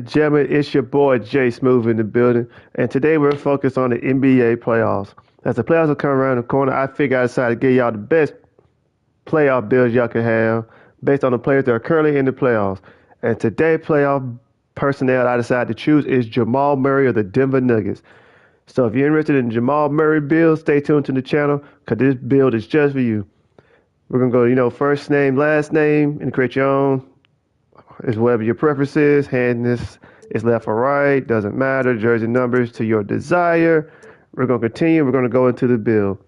Gentlemen, it's your boy Jsmooth in the building, and today we're focused on the NBA playoffs. As the playoffs are coming around the corner, I figured I decided to give y'all the best playoff builds y'all can have based on the players that are currently in the playoffs. And today, playoff personnel I decided to choose is Jamal Murray of the Denver Nuggets. So if you're interested in Jamal Murray builds, stay tuned to the channel because this build is just for you. We're gonna go, first name, last name, and create your own. It's whatever your preference is. Handness is left or right. Doesn't matter. Jersey numbers to your desire. We're going to continue. We're going to go into the build.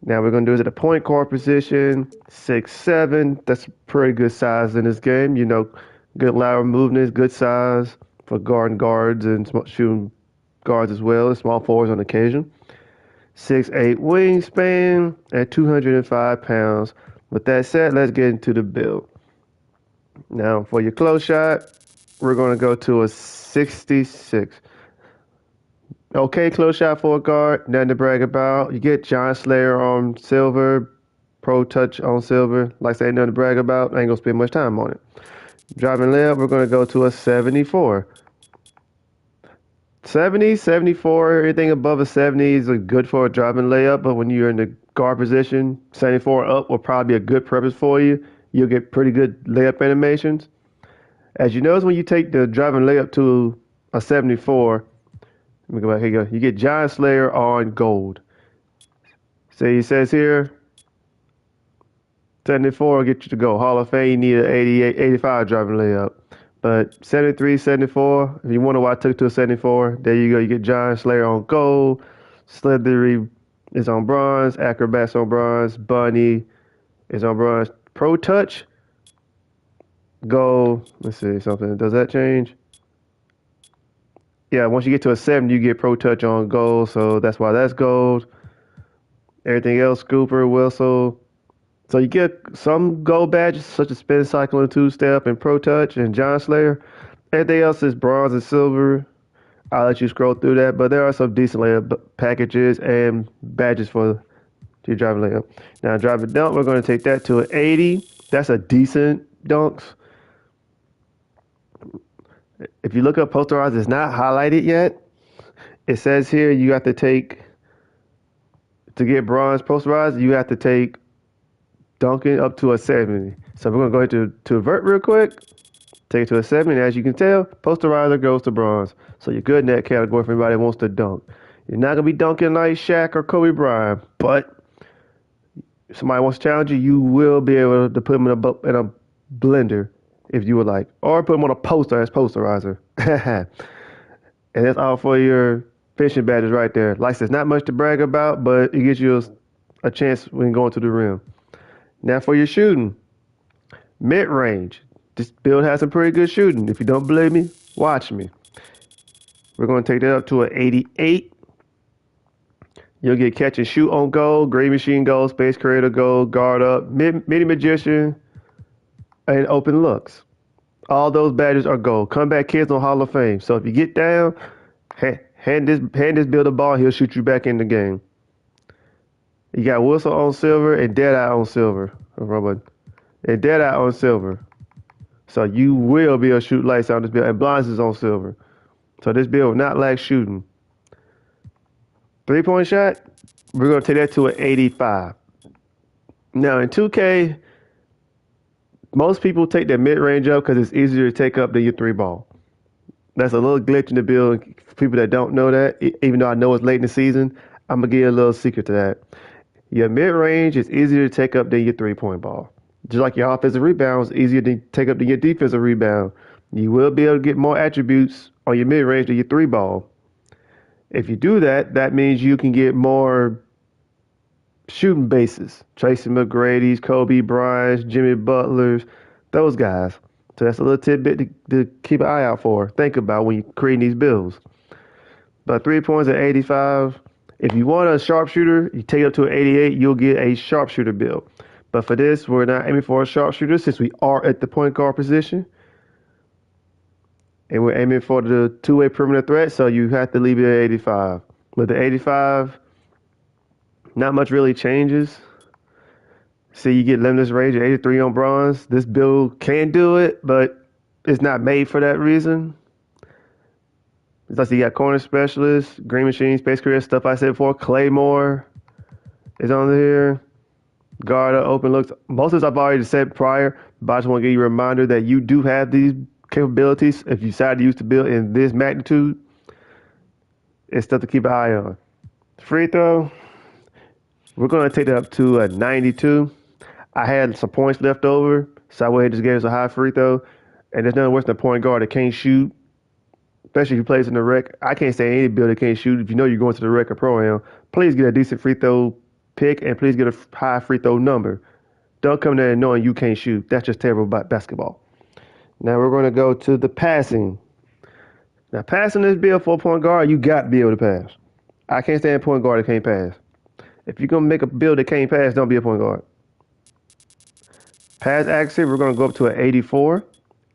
Now we're going to do it at a point guard position. 6'7". That's pretty good size in this game. Good lateral movement, good size for guarding guards and shooting guards as well, and small forwards on occasion. 6'8" wingspan at 205 pounds. With that said, let's get into the build. Now, for your close shot, we're going to go to a 66. Okay, close shot for a guard, nothing to brag about. You get John Slayer on silver, Pro Touch on silver. Like I say, nothing to brag about. I ain't going to spend much time on it. Driving layup, we're going to go to a 74. 70, 74, everything above a 70 is good for a driving layup, but when you're in the guard position, 74 up will probably be a good purpose for you. You'll get pretty good layup animations. As you notice, when you take the driving layup to a 74, let me go back. Here you go. You get John Slayer on gold. See, it says here, 74 will get you to go. Hall of Fame, you need an 88, 85 driving layup. But 73, 74, if you wonder why I took it to a 74, there you go. You get John Slayer on gold. Slithery is on bronze. Acrobats on bronze. Bunny is on bronze. Pro Touch, gold. Let's see something. Does that change? Yeah, once you get to a 70, you get Pro Touch on gold, so that's why that's gold. Everything else, Scooper, Whistle. So you get some gold badges, such as Spin Cycle and Two Step and Pro Touch and John Slayer. Everything else is bronze and silver. I'll let you scroll through that, but there are some decent layup packages and badges for your driving layup. Now, driving dunk, we're going to take that to an 80. That's a decent dunks. If you look up posterized, it's not highlighted yet. It says here you have to take, to get bronze posterized, you have to take dunking up to a 70. So we're going to go ahead to invert real quick. Take it to a 70. As you can tell, posterizer goes to bronze. So you're good in that category for anybody that wants to dunk. You're not going to be dunking like Shaq or Kobe Bryant, but if somebody wants to challenge you, you will be able to put them in a blender if you would like, or put them on a poster as posterizer. And that's all for your fishing badges right there. Like I said, not much to brag about, but it gives you a chance when going to the rim. Now for your shooting, mid-range. This build has some pretty good shooting. If you don't believe me, watch me. We're going to take that up to an 88. You'll get catch and shoot on gold, Green Machine gold, Space Creator gold, guard up, mini magician, and open looks. All those badges are gold. Comeback Kids on Hall of Fame. So if you get down, hand this build a ball, he'll shoot you back in the game. You got Whistle on silver and Deadeye on silver. And Deadeye on silver. So you will be able to shoot lights on this build. And Blinds is on silver. So this build will not lack shooting. 3-point shot, we're going to take that to an 85. Now in 2K, most people take their mid-range up because it's easier to take up than your 3-ball. That's a little glitch in the build. For people that don't know that, even though I know it's late in the season, I'm going to give you a little secret to that. Your mid-range is easier to take up than your 3-point ball. Just like your offensive rebound is easier to take up than your defensive rebound. You will be able to get more attributes on your mid-range than your 3-ball. If you do that, that means you can get more shooting bases. Tracy McGrady's, Kobe Bryant's, Jimmy Butler's, those guys. So that's a little tidbit to keep an eye out for. Think about when you're creating these builds. But 3 points at 85. If you want a sharpshooter, you take it up to an 88, you'll get a sharpshooter build. But for this, we're not aiming for a sharpshooter since we are at the point guard position. And we're aiming for the two-way perimeter threat, so you have to leave it at 85. With the 85, not much really changes. See, you get limitless range at 83 on bronze. This build can do it, but it's not made for that reason. Let's see, you got corner specialist, green machine, space career, stuff I said before. Claymore is on here. Guard, open looks. Most of this I've already said prior, but I just want to give you a reminder that you do have these capabilities. If you decide to use the build in this magnitude, it's stuff to keep an eye on. Free throw, we're going to take that up to a 92. I had some points left over, so I went ahead and just gave us a high free throw. And there's nothing worse than a point guard that can't shoot, especially if he plays in the rec. I can't say any build that can't shoot. If you know you're going to the rec or pro-am, please get a decent free throw pick and please get a high free throw number. Don't come there knowing you can't shoot. That's just terrible about basketball. Now we're going to go to the passing. Now passing this build for a point guard, you got to be able to pass. I can't stand a point guard that can't pass. If you're going to make a build that can't pass, don't be a point guard. Pass accuracy, we're going to go up to an 84.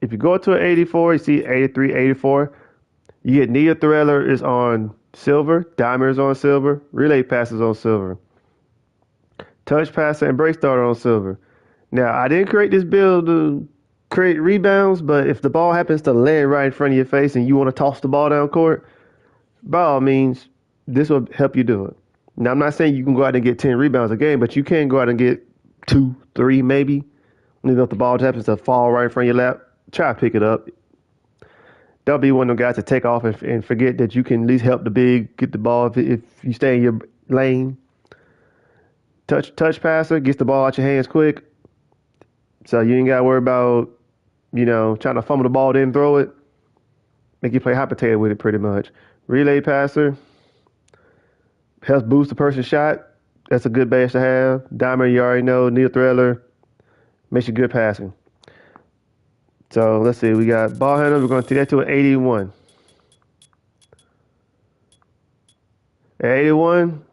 If you go to an 84, you see 83, 84. You get Nia Thriller is on silver, Dimer is on silver, relay passes on silver, touch passer and break starter on silver. Now, I didn't create this build to create rebounds, but if the ball happens to land right in front of your face and you want to toss the ball down court, by all means, this will help you do it. Now, I'm not saying you can go out and get 10 rebounds a game, but you can go out and get 2, 3 maybe. You know, if the ball just happens to fall right in front of your lap, try to pick it up. Don't be one of them guys to take off and forget that you can at least help the big get the ball if you stay in your lane. Touch passer gets the ball out your hands quick, so you ain't got to worry about, you know, trying to fumble the ball then throw it. Make you play hot potato with it pretty much. Relay passer helps boost the person's shot. That's a good badge to have. Dimer, you already know. Neil Thriller makes you good passing. So let's see, we got ball handler. We're going to take that to an 81. At 81,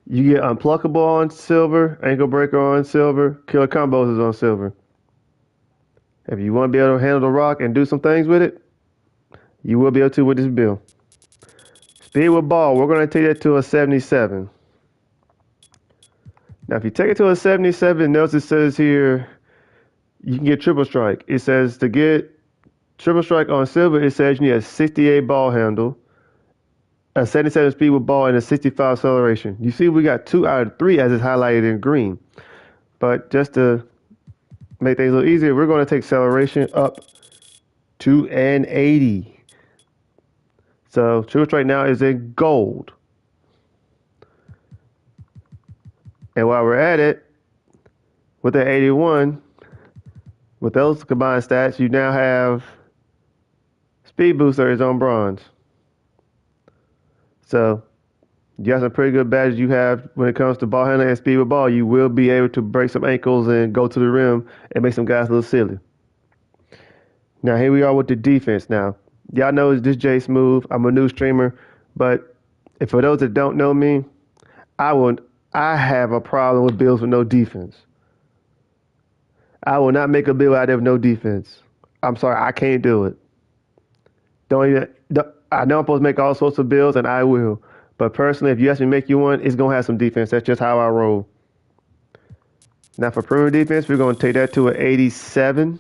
you get unpluckable on silver, ankle breaker on silver, killer combos is on silver. If you want to be able to handle the rock and do some things with it, you will be able to with this build. Speed with ball, we're going to take that to a 77. Now, if you take it to a 77, notice it says here, you can get triple strike. It says to get triple strike on silver, it says you need a 68 ball handle, a 77 speed with ball, and a 65 acceleration. You see we got 2 out of 3 as it's highlighted in green. But just to make things a little easier, we're going to take acceleration up to an 80. So triple strike now is in gold. And while we're at it, with the 81, with those combined stats, you now have speed booster is on bronze. So you got some pretty good badges you have when it comes to ball handling and speed with ball. You will be able to break some ankles and go to the rim and make some guys a little silly. Now here we are with the defense now. Y'all know this Jsmooth. I'm a new streamer, but if for those that don't know me, I have a problem with builds with no defense. I will not make a build out of no defense. I'm sorry, I can't do it. I know I'm supposed to make all sorts of builds, and I will. But personally, if you ask me to make you one, it's going to have some defense. That's just how I roll. Now for perimeter defense, we're going to take that to an 87.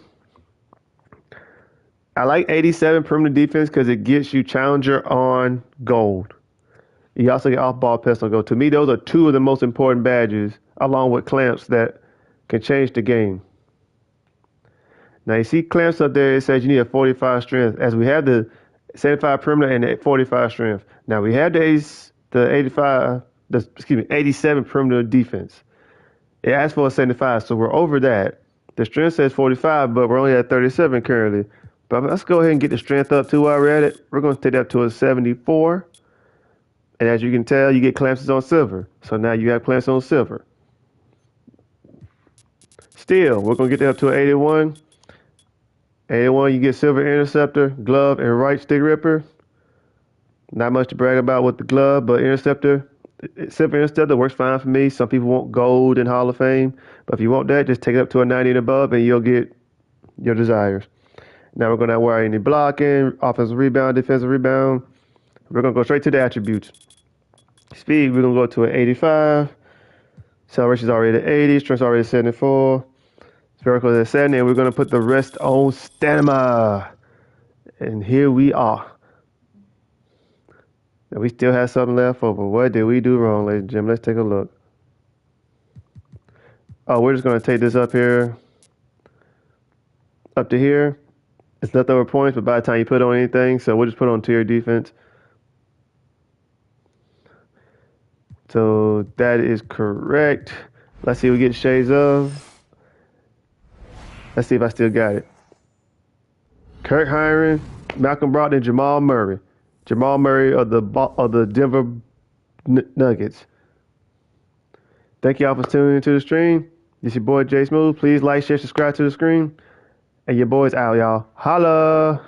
I like 87 perimeter defense because it gets you challenger on gold. You also get off-ball pistol gold. To me, those are 2 of the most important badges, along with clamps, that can change the game. Now you see clamps up there, it says you need a 45 strength, as we have the 75 perimeter and the 45 strength. Now we have the 87 perimeter defense. It asks for a 75, so we're over that. The strength says 45, but we're only at 37 currently. But let's go ahead and get the strength up too while we're at it. We're going to take that to a 74. And as you can tell, you get clamps on silver. So now you have clamps on silver. Still, we're going to get that up to an 81. 81, you get silver interceptor, glove, and right stick ripper. Not much to brag about with the glove, but silver interceptor works fine for me. Some people want gold in Hall of Fame. But if you want that, just take it up to a 90 and above, and you'll get your desires. Now we're going to worry any blocking, offensive rebound, defensive rebound. We're going to go straight to the attributes. Speed, we're going to go to an 85. Acceleration is already at 80. Strength already at 74. Spherical is at 70. And we're going to put the rest on stamina. And here we are. And we still have something left over. What did we do wrong, ladies and gentlemen? Let's take a look. Oh, we're just going to take this up here, up to here. It's leftover points, but by the time you put on anything, so we'll just put on tier defense. So that is correct. Let's see if we get shades of. Let's see if I still got it. Kirk Hiring, Malcolm Brogdon, Jamal Murray. Jamal Murray of the Denver Nuggets. Thank y'all for tuning into the stream. This your boy Jsmooth. Please like, share, subscribe to the stream. And your boy's out, y'all. Holla!